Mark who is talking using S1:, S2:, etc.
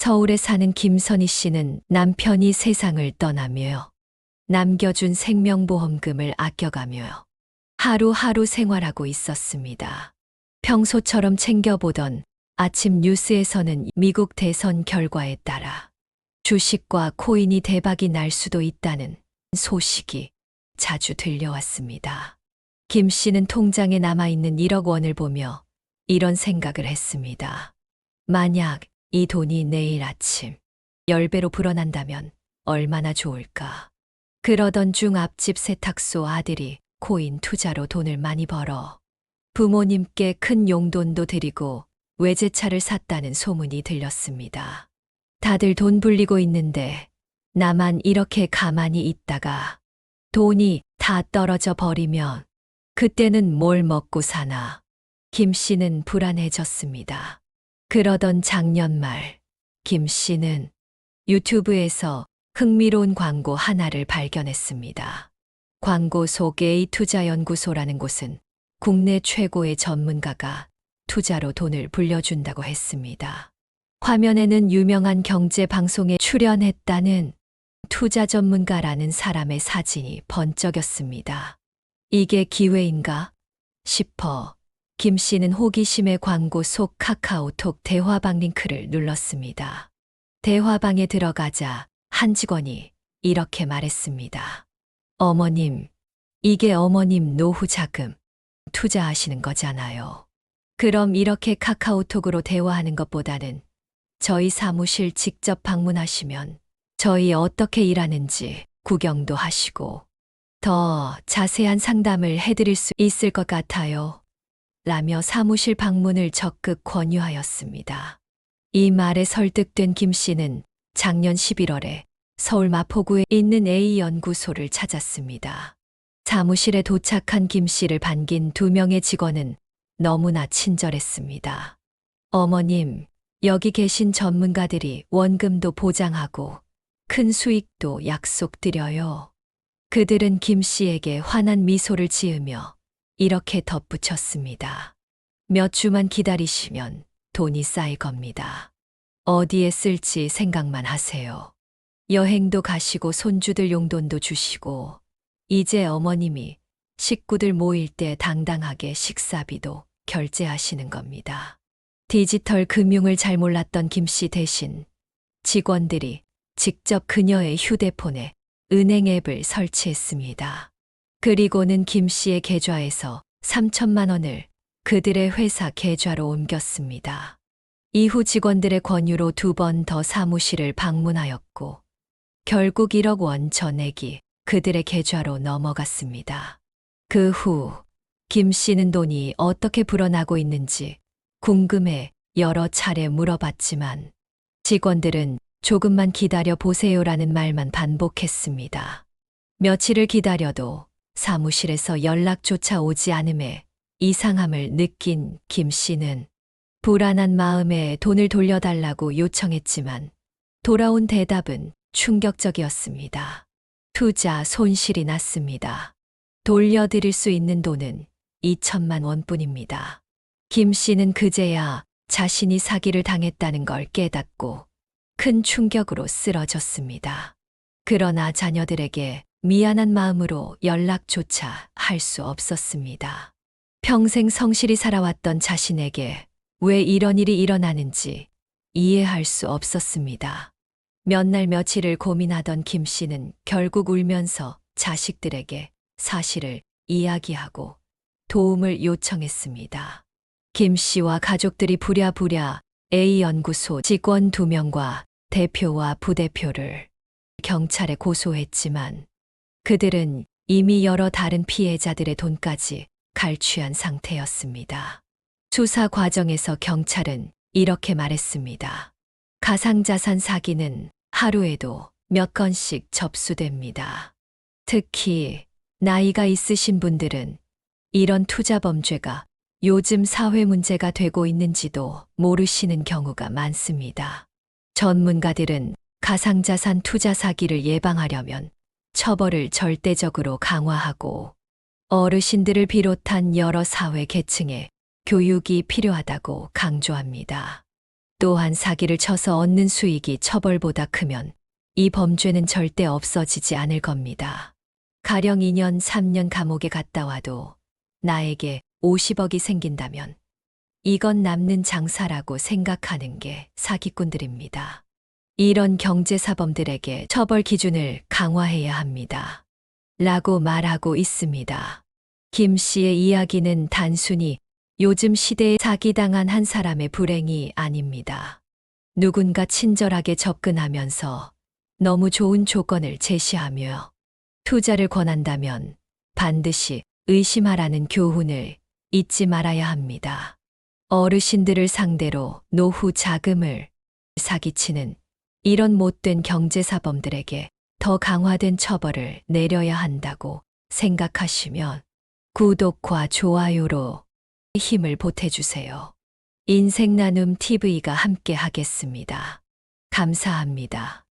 S1: 서울에 사는 김선희 씨는 남편이 세상을 떠나며 남겨준 생명보험금을 아껴가며 하루하루 생활하고 있었습니다. 평소처럼 챙겨보던 아침 뉴스에서는 미국 대선 결과에 따라 주식과 코인이 대박이 날 수도 있다는 소식이 자주 들려왔습니다. 김 씨는 통장에 남아있는 1억 원을 보며 이런 생각을 했습니다. 만약 이 돈이 내일 아침 10배로 불어난다면 얼마나 좋을까. 그러던 중 앞집 세탁소 아들이 코인 투자로 돈을 많이 벌어 부모님께 큰 용돈도 드리고 외제차를 샀다는 소문이 들렸습니다. 다들 돈 불리고 있는데 나만 이렇게 가만히 있다가 돈이 다 떨어져 버리면 그때는 뭘 먹고 사나. 김 씨는 불안해졌습니다. 그러던 작년 말, 김 씨는 유튜브에서 흥미로운 광고 하나를 발견했습니다. 광고 속 A투자연구소라는 곳은 국내 최고의 전문가가 투자로 돈을 불려준다고 했습니다. 화면에는 유명한 경제 방송에 출연했다는 투자 전문가라는 사람의 사진이 번쩍였습니다. 이게 기회인가 싶어 김 씨는 호기심에 광고 속 카카오톡 대화방 링크를 눌렀습니다. 대화방에 들어가자 한 직원이 이렇게 말했습니다. 어머님, 이게 어머님 노후 자금 투자하시는 거잖아요. 그럼 이렇게 카카오톡으로 대화하는 것보다는 저희 사무실 직접 방문하시면 저희 어떻게 일하는지 구경도 하시고 더 자세한 상담을 해드릴 수 있을 것 같아요. 라며 사무실 방문을 적극 권유하였습니다. 이 말에 설득된 김 씨는 작년 11월에 서울 마포구에 있는 A연구소를 찾았습니다. 사무실에 도착한 김 씨를 반긴 2명의 직원은 너무나 친절했습니다. 어머님, 여기 계신 전문가들이 원금도 보장하고 큰 수익도 약속드려요. 그들은 김 씨에게 환한 미소를 지으며 이렇게 덧붙였습니다. 몇 주만 기다리시면 돈이 쌓일 겁니다. 어디에 쓸지 생각만 하세요. 여행도 가시고 손주들 용돈도 주시고 이제 어머님이 식구들 모일 때 당당하게 식사비도 결제하시는 겁니다. 디지털 금융을 잘 몰랐던 김 씨 대신 직원들이 직접 그녀의 휴대폰에 은행 앱을 설치했습니다. 그리고는 김 씨의 계좌에서 3천만 원을 그들의 회사 계좌로 옮겼습니다. 이후 직원들의 권유로 2번 더 사무실을 방문하였고 결국 1억 원 전액이 그들의 계좌로 넘어갔습니다. 그 후 김 씨는 돈이 어떻게 불어나고 있는지 궁금해 여러 차례 물어봤지만 직원들은 조금만 기다려 보세요라는 말만 반복했습니다. 며칠을 기다려도 사무실에서 연락조차 오지 않음에 이상함을 느낀 김 씨는 불안한 마음에 돈을 돌려달라고 요청했지만 돌아온 대답은 충격적이었습니다. 투자 손실이 났습니다. 돌려드릴 수 있는 돈은 2천만 원뿐입니다. 김 씨는 그제야 자신이 사기를 당했다는 걸 깨닫고 큰 충격으로 쓰러졌습니다. 그러나 자녀들에게 미안한 마음으로 연락조차 할 수 없었습니다. 평생 성실히 살아왔던 자신에게 왜 이런 일이 일어나는지 이해할 수 없었습니다. 몇 날 며칠을 고민하던 김 씨는 결국 울면서 자식들에게 사실을 이야기하고 도움을 요청했습니다. 김 씨와 가족들이 부랴부랴 A연구소 직원 2명과 대표와 부대표를 경찰에 고소했지만 그들은 이미 여러 다른 피해자들의 돈까지 갈취한 상태였습니다. 수사 과정에서 경찰은 이렇게 말했습니다. 가상자산 사기는 하루에도 몇 건씩 접수됩니다. 특히 나이가 있으신 분들은 이런 투자 범죄가 요즘 사회 문제가 되고 있는지도 모르시는 경우가 많습니다. 전문가들은 가상자산 투자 사기를 예방하려면 처벌을 절대적으로 강화하고 어르신들을 비롯한 여러 사회 계층의 교육이 필요하다고 강조합니다. 또한 사기를 쳐서 얻는 수익이 처벌보다 크면 이 범죄는 절대 없어지지 않을 겁니다. 가령 2년, 3년 감옥에 갔다 와도 나에게 50억이 생긴다면 이건 남는 장사라고 생각하는 게 사기꾼들입니다. 이런 경제사범들에게 처벌 기준을 강화해야 합니다. 라고 말하고 있습니다. 김 씨의 이야기는 단순히 요즘 시대에 사기당한 한 사람의 불행이 아닙니다. 누군가 친절하게 접근하면서 너무 좋은 조건을 제시하며 투자를 권한다면 반드시 의심하라는 교훈을 잊지 말아야 합니다. 어르신들을 상대로 노후 자금을 사기치는 이런 못된 경제사범들에게 더 강화된 처벌을 내려야 한다고 생각하시면 구독과 좋아요로 힘을 보태주세요. 인생나눔 TV가 함께 하겠습니다. 감사합니다.